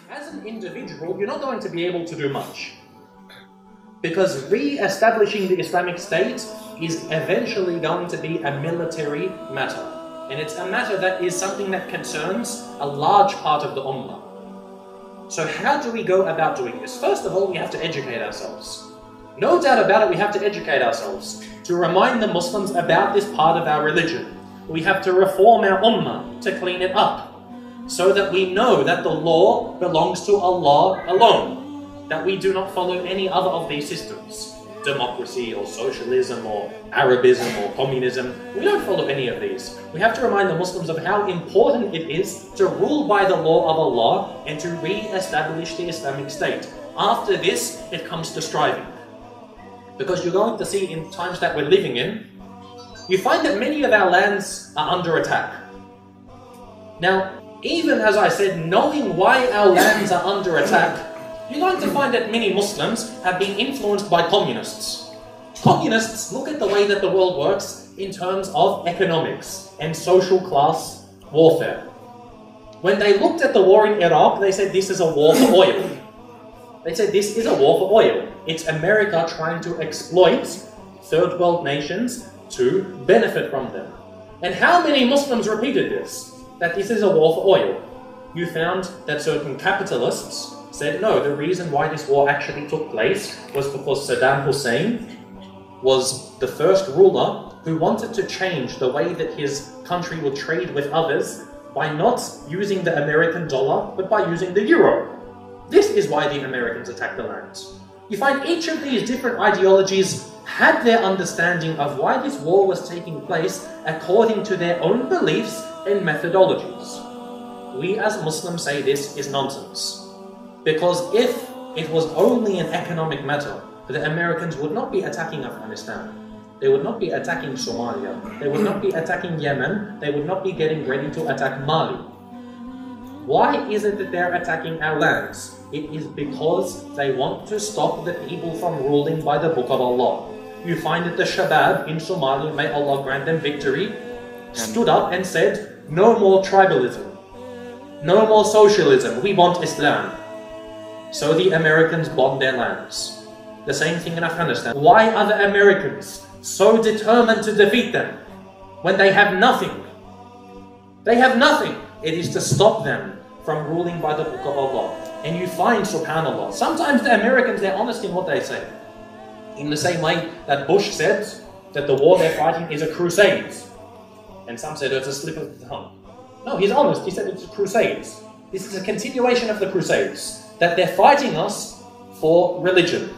as an individual, you're not going to be able to do much. Because re-establishing the Islamic State is eventually going to be a military matter. And it's a matter that is something that concerns a large part of the Ummah. So how do we go about doing this? First of all, we have to educate ourselves. No doubt about it, we have to educate ourselves to remind the Muslims about this part of our religion. We have to reform our Ummah to clean it up, so that we know that the law belongs to Allah alone, that we do not follow any other of these systems, democracy or socialism or Arabism or communism. We don't follow any of these. We have to remind the Muslims of how important it is to rule by the law of Allah and to re-establish the Islamic State. After this, it comes to striving. Because you're going to see in times that we're living in, you find that many of our lands are under attack. Now, even as I said, knowing why our lands are under attack, you're going to find that many Muslims have been influenced by communists. Communists look at the way that the world works in terms of economics and social class warfare. When they looked at the war in Iraq, they said this is a war for oil. They said this is a war for oil. It's America trying to exploit third world nations to benefit from them. And how many Muslims repeated this? That this is a war for oil. You found that certain capitalists said, no, the reason why this war actually took place was because Saddam Hussein was the first ruler who wanted to change the way that his country would trade with others by not using the American dollar, but by using the euro. This is why the Americans attacked the land. You find each of these different ideologies had their understanding of why this war was taking place according to their own beliefs and methodologies. We as Muslims say this is nonsense. Because if it was only an economic matter, the Americans would not be attacking Afghanistan. They would not be attacking Somalia. They would not be attacking Yemen. They would not be getting ready to attack Mali. Why is it that they're attacking our lands? It is because they want to stop the people from ruling by the Book of Allah. You find that the Shabab in Somalia, may Allah grant them victory, stood up and said, no more tribalism, no more socialism, we want Islam. So the Americans bombed their lands. The same thing in Afghanistan. Why are the Americans so determined to defeat them when they have nothing? They have nothing. It is to stop them from ruling by the Book of Allah. And you find, subhanAllah, sometimes the Americans, they're honest in what they say. In the same way that Bush said that the war they're fighting is a crusade. And some said it's a slip of the tongue. No, he's honest. He said it's a crusade. This is a continuation of the crusades. That they're fighting us for religion.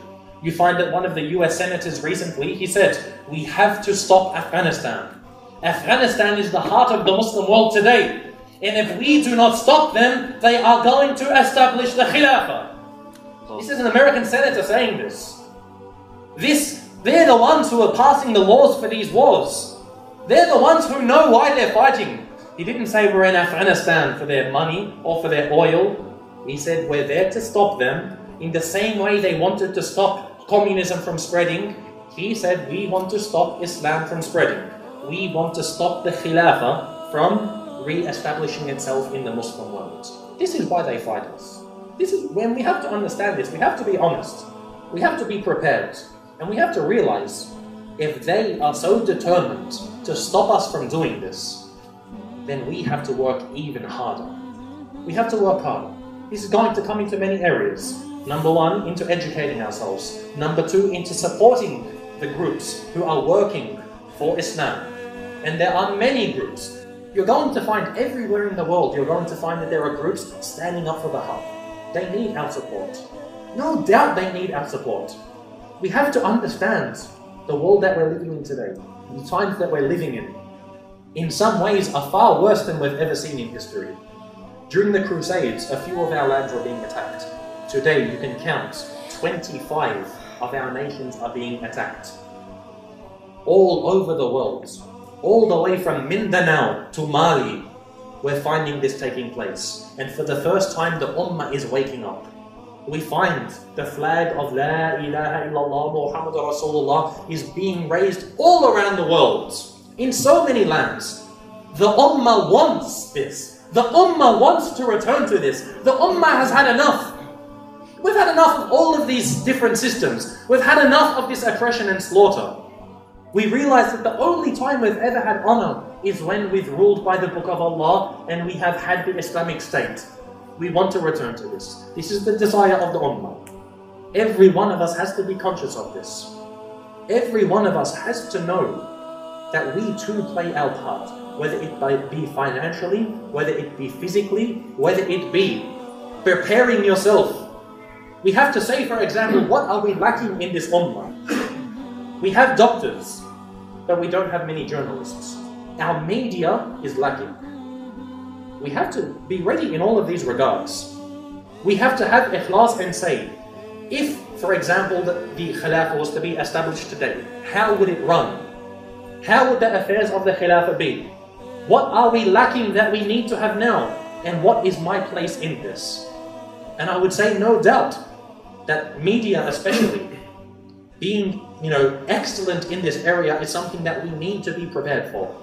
You find that one of the US senators recently, he said, we have to stop Afghanistan. Afghanistan is the heart of the Muslim world today. And if we do not stop them, they are going to establish the Khilafah. This is an American senator saying this. They're the ones who are passing the laws for these wars. They're the ones who know why they're fighting. He didn't say we're in Afghanistan for their money or for their oil. He said we're there to stop them in the same way they wanted to stop communism from spreading. He said we want to stop Islam from spreading. We want to stop the Khilafah from re-establishing itself in the Muslim world. This is why they fight us. This is when we have to understand this. We have to be honest. We have to be prepared. And we have to realize if they are so determined to stop us from doing this, then we have to work even harder. We have to work harder. This is going to come into many areas. Number one, into educating ourselves. Number two, into supporting the groups who are working for Islam. And there are many groups. You're going to find everywhere in the world, you're going to find that there are groups standing up for the Haqq. They need our support. No doubt they need our support. We have to understand the world that we're living in today, the times that we're living in some ways are far worse than we've ever seen in history. During the Crusades, a few of our lands were being attacked. Today, you can count 25 of our nations are being attacked. All over the world, all the way from Mindanao to Mali, we're finding this taking place. And for the first time, the Ummah is waking up. We find the flag of La ilaha illallah Muhammad Rasulullah is being raised all around the world, in so many lands. The Ummah wants this. The Ummah wants to return to this. The Ummah has had enough. We've had enough of all of these different systems. We've had enough of this oppression and slaughter. We realize that the only time we've ever had honor is when we've ruled by the Book of Allah and we have had the Islamic State. We want to return to this. This is the desire of the Ummah. Every one of us has to be conscious of this. Every one of us has to know that we too play our part, whether it be financially, whether it be physically, whether it be preparing yourself. We have to say, for example, what are we lacking in this Ummah? We have doctors, but we don't have many journalists. Our media is lacking. We have to be ready in all of these regards. We have to have ikhlas and say, if, for example, the Khilafah was to be established today, how would it run? How would the affairs of the Khilafah be? What are we lacking that we need to have now? And what is my place in this? And I would say, no doubt, that media especially, being excellent in this area is something that we need to be prepared for.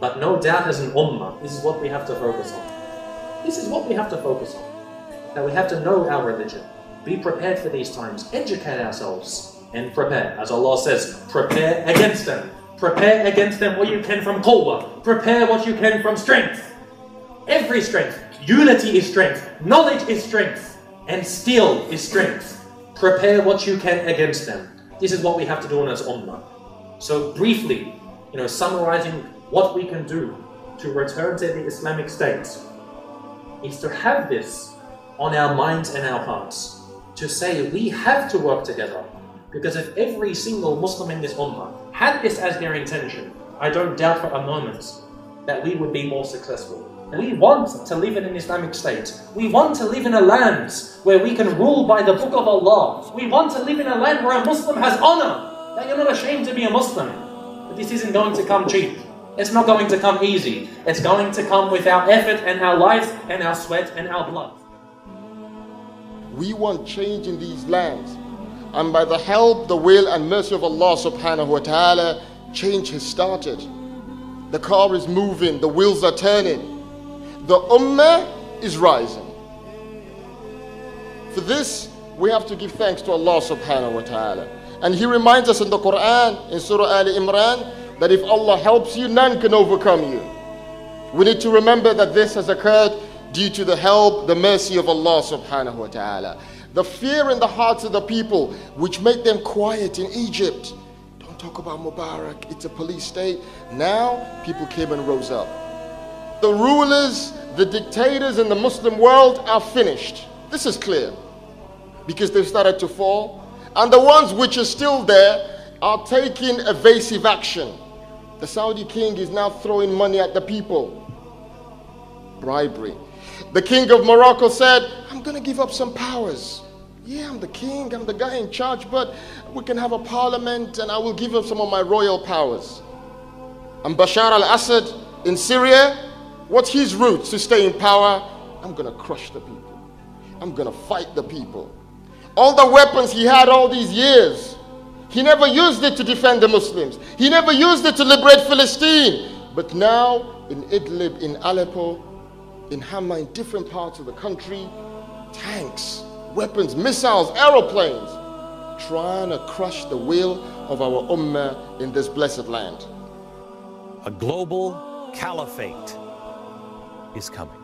But no doubt as an ummah, this is what we have to focus on. This is what we have to focus on. That we have to know our religion. Be prepared for these times. Educate ourselves and prepare. As Allah says, prepare against them. Prepare against them what you can from quwwah. Prepare what you can from strength. Every strength. Unity is strength. Knowledge is strength. And steel is strength. Prepare what you can against them. This is what we have to do as ummah. So briefly, summarizing what we can do to return to the Islamic State is to have this on our minds and our hearts. To say we have to work together. Because if every single Muslim in this ummah had this as their intention, I don't doubt for a moment that we would be more successful. We want to live in an Islamic state. We want to live in a land where we can rule by the Book of Allah. We want to live in a land where a Muslim has honor. That you're not ashamed to be a Muslim. But this isn't going to come cheap. It's not going to come easy. It's going to come with our effort and our life and our sweat and our blood. We want change in these lands. And by the help, the will and mercy of Allah subhanahu wa ta'ala, change has started. The car is moving, the wheels are turning. The ummah is rising. For this, we have to give thanks to Allah subhanahu wa ta'ala. And He reminds us in the Quran, in Surah Ali Imran, that if Allah helps you, none can overcome you. We need to remember that this has occurred due to the help, the mercy of Allah subhanahu wa ta'ala. The fear in the hearts of the people, which made them quiet in Egypt. Don't talk about Mubarak, it's a police state. Now, people came and rose up. The rulers, the dictators in the Muslim world are finished. This is clear. Because they've started to fall. And the ones which are still there are taking evasive action. The Saudi king is now throwing money at the people. Bribery. The king of Morocco said, I'm going to give up some powers. Yeah, I'm the king, I'm the guy in charge, but we can have a parliament and I will give up some of my royal powers. And Bashar al-Assad in Syria, what's his route to stay in power? I'm going to crush the people. I'm going to fight the people. All the weapons he had all these years, he never used it to defend the Muslims. He never used it to liberate Palestine. But now in Idlib, in Aleppo, in Hama, in different parts of the country, tanks, weapons, missiles, aeroplanes, trying to crush the will of our ummah in this blessed land. A global caliphate is coming.